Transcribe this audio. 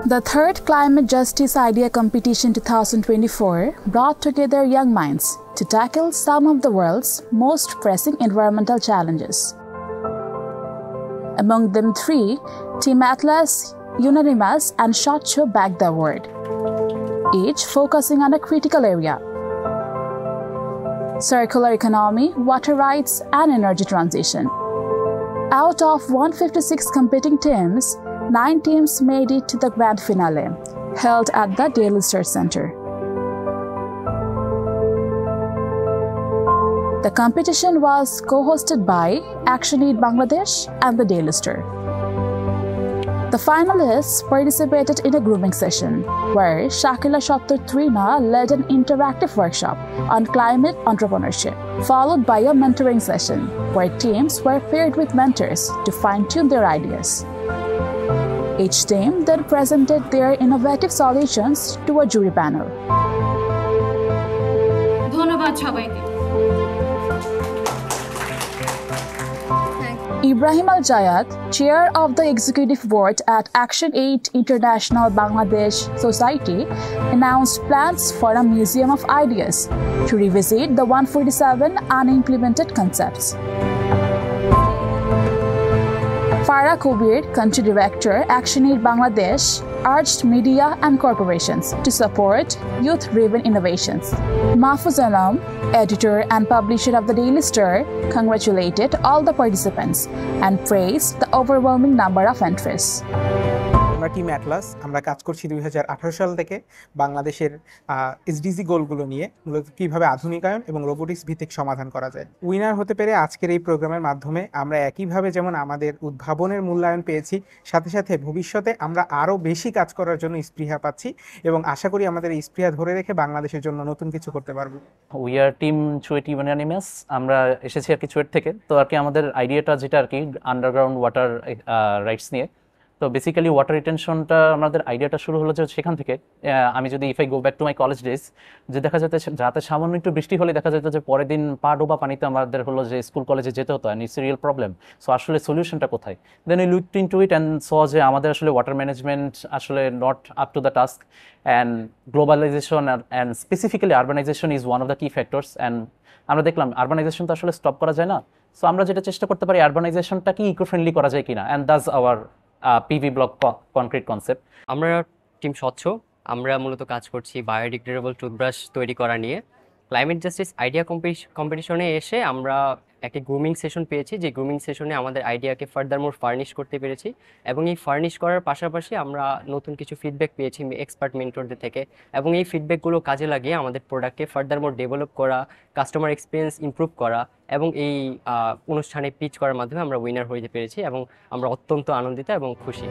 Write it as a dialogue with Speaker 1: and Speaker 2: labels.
Speaker 1: The third Climate Justice Idea Competition 2024 brought together young minds to tackle some of the world's most pressing environmental challenges. Among them three, Team Atlas, Unanimous, and Shot Show bagged the award, each focusing on a critical area: circular economy, water rights, and energy transition. Out of 156 competing teams, 9 teams made it to the grand finale, held at the Daily Star Center. The competition was co-hosted by ActionAid Bangladesh and the Daily Star. The finalists participated in a grooming session, where Shakila Shottur Trina led an interactive workshop on climate entrepreneurship, followed by a mentoring session, where teams were paired with mentors to fine-tune their ideas. Each team then presented their innovative solutions to a jury panel.
Speaker 2: ধন্যবাদ সবাইকে।
Speaker 1: Ibrahim Al-Jayat, chair of the executive board at ActionAid International Bangladesh Society, announced plans for a museum of ideas to revisit the 147 unimplemented concepts. Farah Kobir, country director, ActionAid Bangladesh, urged media and corporations to support youth-driven innovations. Mahfuz Alam, editor and publisher of the Daily Star, congratulated all the participants and praised the overwhelming number of entries.
Speaker 3: আমরা team Atlas আমরা কাজ করছি 2018 সাল থেকে বাংলাদেশের SDG গোলগুলো নিয়ে, মূলত কীভাবে আধুনিকায়ন এবং রোবোটিক্স ভিত্তিক সমাধান করা যায়। উইনার হতে পেরে আজকের এই প্রোগ্রামের মাধ্যমে আমরা একইভাবে যেমন আমাদের উদ্ভাবনের মূল্যায়ন পেয়েছি, সাথে সাথে ভবিষ্যতে আমরা আরও বেশি কাজ করার জন্য স্পৃহা পাচ্ছি এবং আশা করি আমাদের এই স্পৃহা ধরে রেখে বাংলাদেশের জন্য নতুন কিছু করতে পারবো।
Speaker 4: We are team CUET unanimous. আমরা এসেছি আর কি চুয়েট থেকে। তো আর কি আমাদের আইডিয়াটা যেটা আর কি আন্ডারগ্রাউন্ড ওয়াটার রাইটস নিয়ে। তো বেসিক্যালি ওয়াটার রিটেনশনটা আমাদের আইডিয়াটা শুরু হলো যে সেখান থেকে। আমি যদি if I go back to my college days, যে দেখা যেত যাতে সামান্য একটু বৃষ্টি হলে দেখা যেত যে পরের দিন পা ডোবা পানিতে আমাদের হলো যে স্কুল কলেজে যেতে হতো, and it's real problem. So আসলে সলিউশনটা কোথায়? Then we looked into it and saw যে আমাদের আসলে ওয়াটার ম্যানেজমেন্ট আসলে not up to the task, and globalisation and specifically urbanisation is one of the key factors. And আমরা দেখলাম urbanisation তো আসলে স্টপ করা যায় না। সো আমরা যেটা চেষ্টা করতে পারি আরবানাইজেশনটা কি ইকো ফ্রেন্ডলি করা যায় কিনা, and that's our PV block concrete concept.
Speaker 5: আমরা টিম স্বচ্ছ, আমরা মূলত কাজ করছি বায়োডিগ্রেডেবল টুথব্রাশ তৈরি করা নিয়ে। ক্লাইমেট জাস্টিস আইডিয়া কম্পিটিশনে এসে আমরা একটা গ্রুমিং সেশন পেয়েছি, যে গ্রুমিং সেশনে আমাদের আইডিয়াকে ফার্দার মোর ফার্নিশ করতে পেরেছি, এবং এই ফার্নিশ করার পাশাপাশি আমরা নতুন কিছু ফিডব্যাক পেয়েছি এক্সপার্ট মেন্টরদের থেকে, এবং এই ফিডব্যাকগুলো কাজে লাগিয়ে আমাদের প্রোডাক্টকে ফার্দার মোর ডেভেলপ করা, কাস্টমার এক্সপিরিয়েন্স ইমপ্রুভ করা, এবং এই অনুষ্ঠানে পিচ করার মাধ্যমে আমরা উইনার হতে পেরেছি, এবং আমরা অত্যন্ত আনন্দিত এবং খুশি।